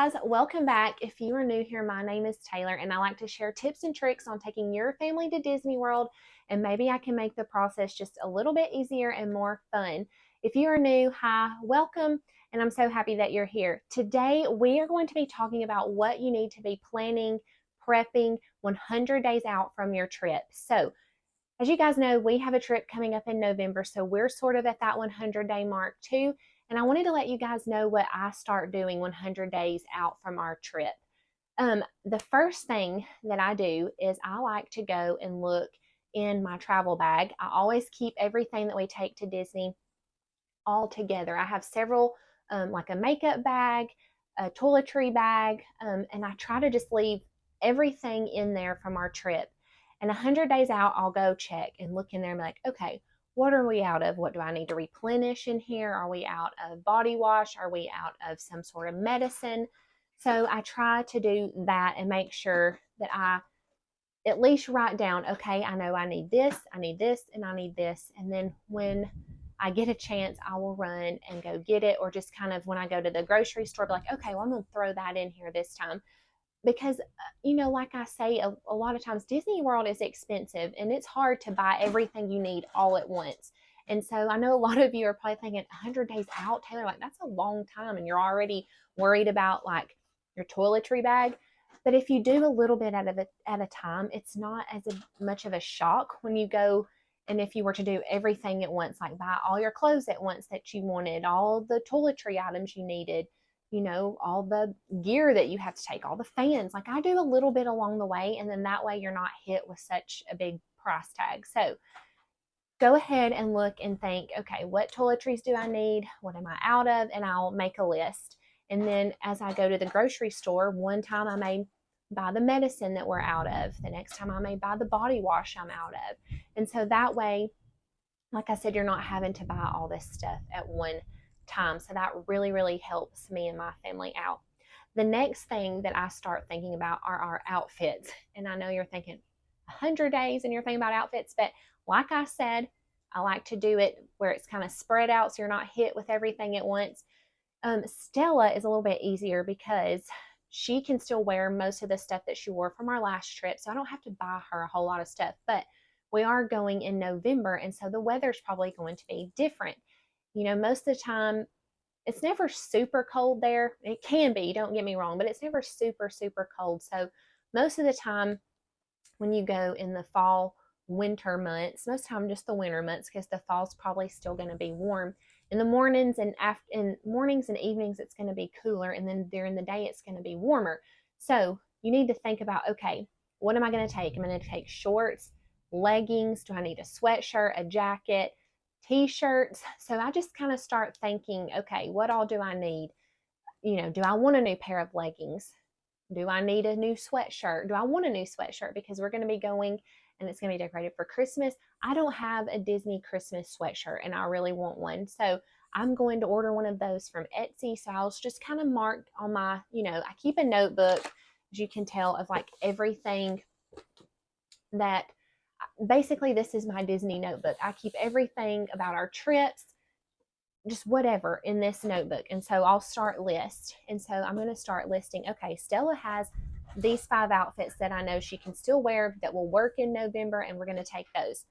guys, welcome back. If you are new here, my name is Taylor and I like to share tips and tricks on taking your family to Disney World, and maybe I can make the process just a little bit easier and more fun. If you are new, hi, welcome, and I'm so happy that you're here. Today we are going to be talking about what you need to be planning, prepping 100 days out from your trip. So as you guys know, we have a trip coming up in November, so we're sort of at that 100-day mark too. And I wanted to let you guys know what I start doing 100 days out from our trip. The first thing that I do is I like to go and look in my travel bag. I always keep everything that we take to Disney all together. I have several, like a makeup bag, a toiletry bag, and I try to just leave everything in there from our trip. And 100 days out, I'll go check and look in there and be like, okay, what are we out of? What do I need to replenish in here? Are we out of body wash? Are we out of some sort of medicine? So I try to do that and make sure that I at least write down, okay, I know I need this, and I need this. And then when I get a chance, I will run and go get it, or just kind of when I go to the grocery store, be like, okay, well, I'm going to throw that in here this time. Because, like I say, a lot of times Disney World is expensive and it's hard to buy everything you need all at once. And so I know a lot of you are probably thinking 100 days out, Taylor, like that's a long time and you're already worried about like your toiletry bag. But if you do a little bit at a time, it's not as much of a shock when you go. And if you were to do everything at once, like buy all your clothes at once that you wanted, all the toiletry items you needed, all the gear that you have to take, all the fans. Like I do a little bit along the way, and then that way you're not hit with such a big price tag. So go ahead and look and think, okay, what toiletries do I need? What am I out of? And I'll make a list. And then as I go to the grocery store, one time I may buy the medicine that we're out of. The next time I may buy the body wash I'm out of. And so that way, like I said, you're not having to buy all this stuff at one time. So that really, really helps me and my family out. The next thing that I start thinking about are our outfits. And I know you're thinking 100 days and you're thinking about outfits, but like I said, I like to do it where it's kind of spread out so you're not hit with everything at once. Stella is a little bit easier because she can still wear most of the stuff that she wore from our last trip. So I don't have to buy her a whole lot of stuff. But we are going in November, and so the weather's probably going to be different. Most of the time, it's never super cold there. It can be, don't get me wrong, but it's never super, super cold. So most of the time, when you go in the fall, winter months, most of the time just the winter months, because the fall's probably still going to be warm. In the mornings and mornings and evenings, it's going to be cooler, and then during the day, it's going to be warmer. So you need to think about, okay, what am I going to take? I'm going to take shorts, leggings. Do I need a sweatshirt, a jacket, t-shirts? So I just kind of start thinking, okay, what all do I need? Do I want a new pair of leggings? Do I need a new sweatshirt? Do I want a new sweatshirt? Because we're going to be going and it's going to be decorated for Christmas. I don't have a Disney Christmas sweatshirt and I really want one. So I'm going to order one of those from Etsy. So I'll just kind of mark on my, I keep a notebook, as you can tell, of like everything that basically this is my Disney notebook. I keep everything about our trips, just whatever in this notebook. And so I'll start list. And so I'm going to start listing, okay, Stella has these 5 outfits that I know she can still wear that will work in November, and we're going to take those.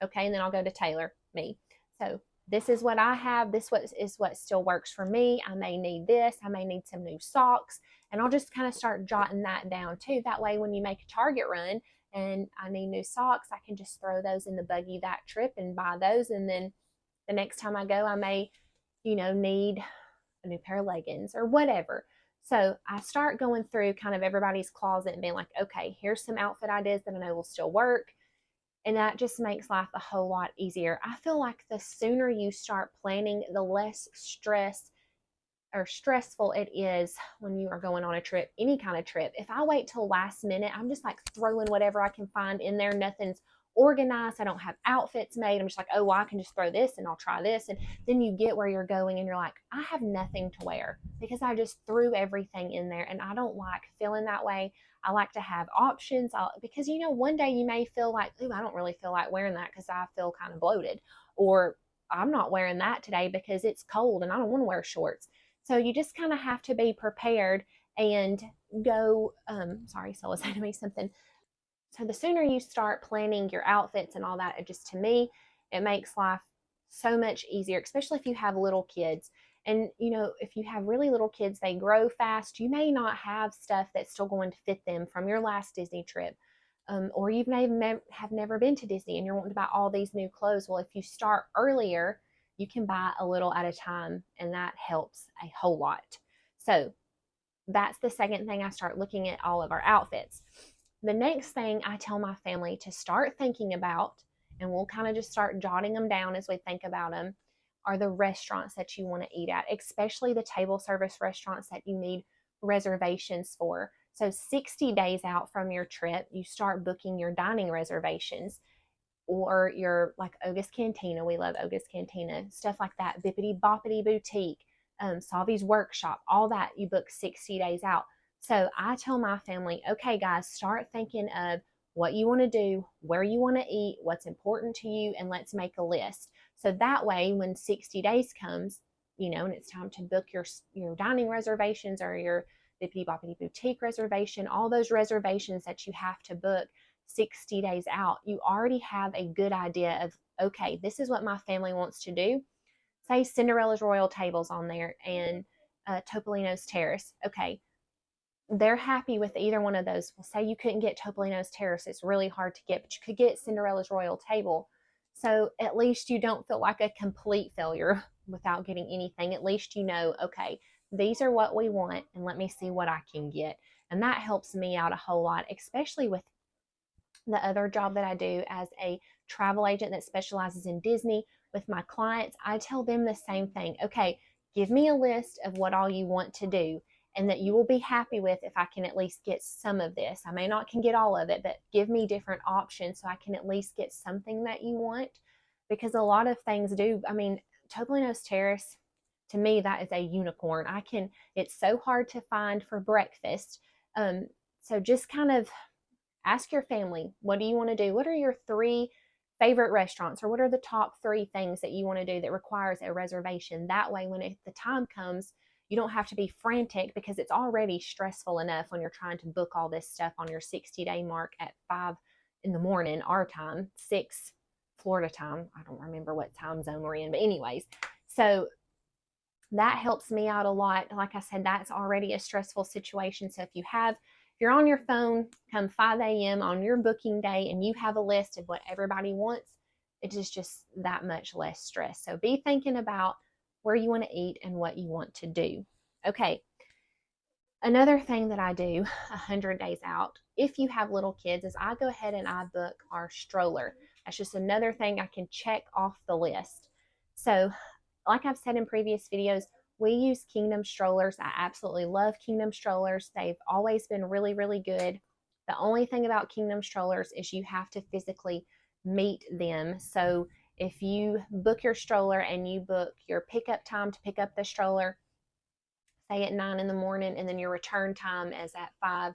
Okay, and then I'll go to Taylor, me. So this is what I have. This is what still works for me. I may need this. I may need some new socks. And I'll just kind of start jotting that down too. That way when you make a Target run and I need new socks, I can just throw those in the buggy that trip and buy those. And then the next time I go, I may, need a new pair of leggings or whatever. So I start going through kind of everybody's closet and being like, okay, here's some outfit ideas that I know will still work. And that just makes life a whole lot easier. I feel like the sooner you start planning, the less stress or stressful it is when you are going on a trip, any kind of trip. If I wait till last minute, I'm just like throwing whatever I can find in there. Nothing's organized. I don't have outfits made. I'm just like, oh, well, I can just throw this and I'll try this. And then you get where you're going and you're like, I have nothing to wear because I just threw everything in there. And I don't like feeling that way. I like to have options because, one day you may feel like, ooh, I don't really feel like wearing that because I feel kind of bloated. Or I'm not wearing that today because it's cold and I don't want to wear shorts. So you just kind of have to be prepared and go, sorry, Sola said to me something. So the sooner you start planning your outfits and all that, it just, to me, it makes life so much easier, especially if you have little kids. And if you have really little kids, they grow fast. You may not have stuff that's still going to fit them from your last Disney trip. Or you may have never been to Disney and you're wanting to buy all these new clothes. Well, if you start earlier, you can buy a little at a time, and that helps a whole lot. So that's the second thing. I start looking at all of our outfits. The next thing I tell my family to start thinking about, and we'll kind of just start jotting them down as we think about them, are the restaurants that you want to eat at, especially the table service restaurants that you need reservations for. So 60 days out from your trip, you start booking your dining reservations, or your, like, Oga's Cantina. We love Oga's Cantina. Stuff like that. Bippity Boppity Boutique, Savi's Workshop, all that you book 60 days out. So I tell my family, okay, guys, start thinking of what you want to do, where you want to eat, what's important to you, and let's make a list. So that way, when 60 days comes, and it's time to book your dining reservations or your Bippity Boppity Boutique reservation, all those reservations that you have to book 60 days out, you already have a good idea of, okay, this is what my family wants to do. Say Cinderella's Royal Table's on there and Topolino's Terrace. Okay, they're happy with either one of those. Well, say you couldn't get Topolino's Terrace, it's really hard to get, but you could get Cinderella's Royal Table. So at least you don't feel like a complete failure without getting anything. At least okay, these are what we want, and let me see what I can get. And that helps me out a whole lot, especially with the other job that I do as a travel agent that specializes in Disney. With my clients, I tell them the same thing. Okay, give me a list of what all you want to do and that you will be happy with if I can at least get some of this. I may not can get all of it, but give me different options so I can at least get something that you want. Because a lot of things do, Topolino's Terrace, to me, that is a unicorn. It's so hard to find for breakfast. So just kind of ask your family, what do you want to do? What are your 3 favorite restaurants, or what are the top 3 things that you want to do that requires a reservation? That way, when the time comes, you don't have to be frantic, because it's already stressful enough when you're trying to book all this stuff on your 60-day mark at 5 in the morning, our time, 6 Florida time. I don't remember what time zone we're in, but anyways, so that helps me out a lot. Like I said, that's already a stressful situation. So if you're on your phone come 5 a.m. on your booking day and you have a list of what everybody wants, it is just that much less stress. So be thinking about where you want to eat and what you want to do. Okay. Another thing that I do 100 days out, if you have little kids, is I go ahead and I book our stroller. That's just another thing I can check off the list. So, like I've said in previous videos, we use Kingdom strollers. I absolutely love Kingdom strollers. They've always been really, really good. The only thing about Kingdom strollers is you have to physically meet them. So if you book your stroller and you book your pickup time to pick up the stroller, say at 9 in the morning, and then your return time is at 5,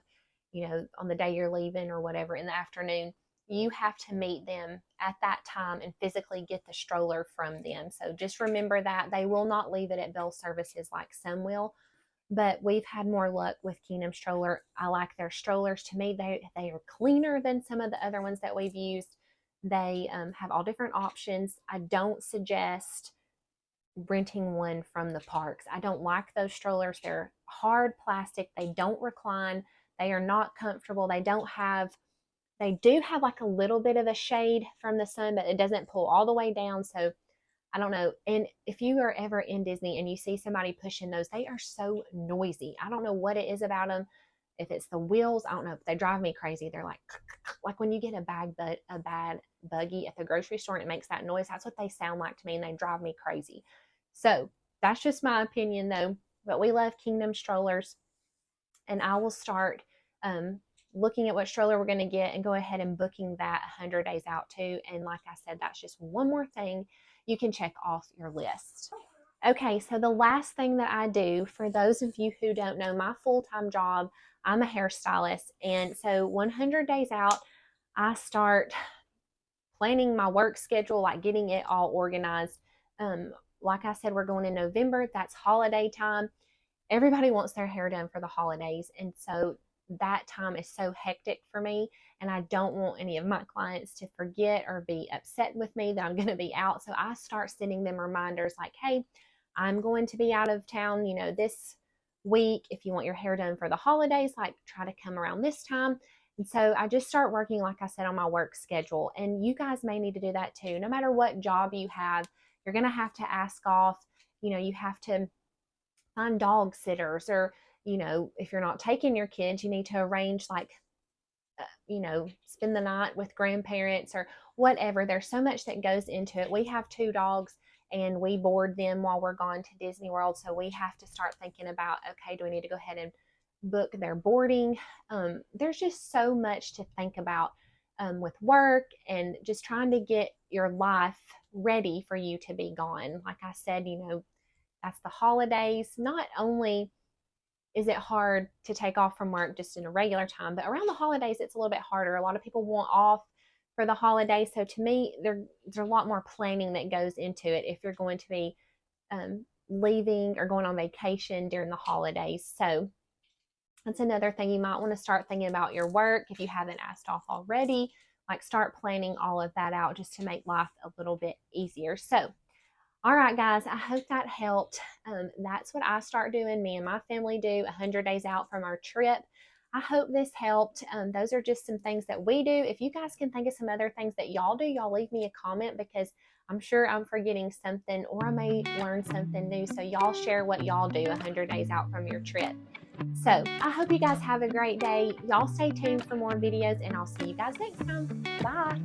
on the day you're leaving or whatever in the afternoon, you have to meet them at that time and physically get the stroller from them. So just remember that. They will not leave it at Bell Services like some will, but we've had more luck with Kingdom stroller. I like their strollers. To me, they are cleaner than some of the other ones that we've used. They have all different options. I don't suggest renting one from the parks. I don't like those strollers. They're hard plastic. They don't recline. They are not comfortable. They do have like a little bit of a shade from the sun, but it doesn't pull all the way down. So I don't know. And if you are ever in Disney and you see somebody pushing those, they are so noisy. I don't know what it is about them. If it's the wheels, I don't know. They drive me crazy. They're like when you get a bad buggy at the grocery store and it makes that noise. That's what they sound like to me, and they drive me crazy. So that's just my opinion, though. But we love Kingdom strollers, and I will start looking at what stroller we're going to get and go ahead and booking that 100 days out too. And like I said, that's just one more thing you can check off your list. Okay, so the last thing that I do, for those of you who don't know, my full-time job, I'm a hairstylist. And so 100 days out, I start planning my work schedule, like getting it all organized. Like I said, we're going in November. That's holiday time. everybody wants their hair done for the holidays. And so that time is so hectic for me. And I don't want any of my clients to forget or be upset with me that I'm going to be out. So I start sending them reminders like, hey, I'm going to be out of town, this week. If you want your hair done for the holidays, like try to come around this time. And so I just start working, like I said, on my work schedule. And you guys may need to do that too. No matter what job you have, you're going to have to ask off. You have to find dog sitters, or, if you're not taking your kids, you need to arrange like, spend the night with grandparents or whatever. There's so much that goes into it. We have 2 dogs and we board them while we're gone to Disney World. So we have to start thinking about, okay, do we need to go ahead and book their boarding? There's just so much to think about with work and just trying to get your life ready for you to be gone. Like I said, that's the holidays. Not only is it hard to take off from work just in a regular time, but around the holidays, it's a little bit harder. A lot of people want off for the holidays. So to me, there's a lot more planning that goes into it if you're going to be leaving or going on vacation during the holidays. So that's another thing. You might want to start thinking about your work if you haven't asked off already. Like start planning all of that out just to make life a little bit easier. So all right, guys, I hope that helped. That's what I start doing. Me and my family do 100 days out from our trip. I hope this helped. Those are just some things that we do. If you guys can think of some other things that y'all do, y'all leave me a comment, because I'm sure I'm forgetting something or I may learn something new. So y'all share what y'all do 100 days out from your trip. So I hope you guys have a great day. Y'all stay tuned for more videos, and I'll see you guys next time. Bye.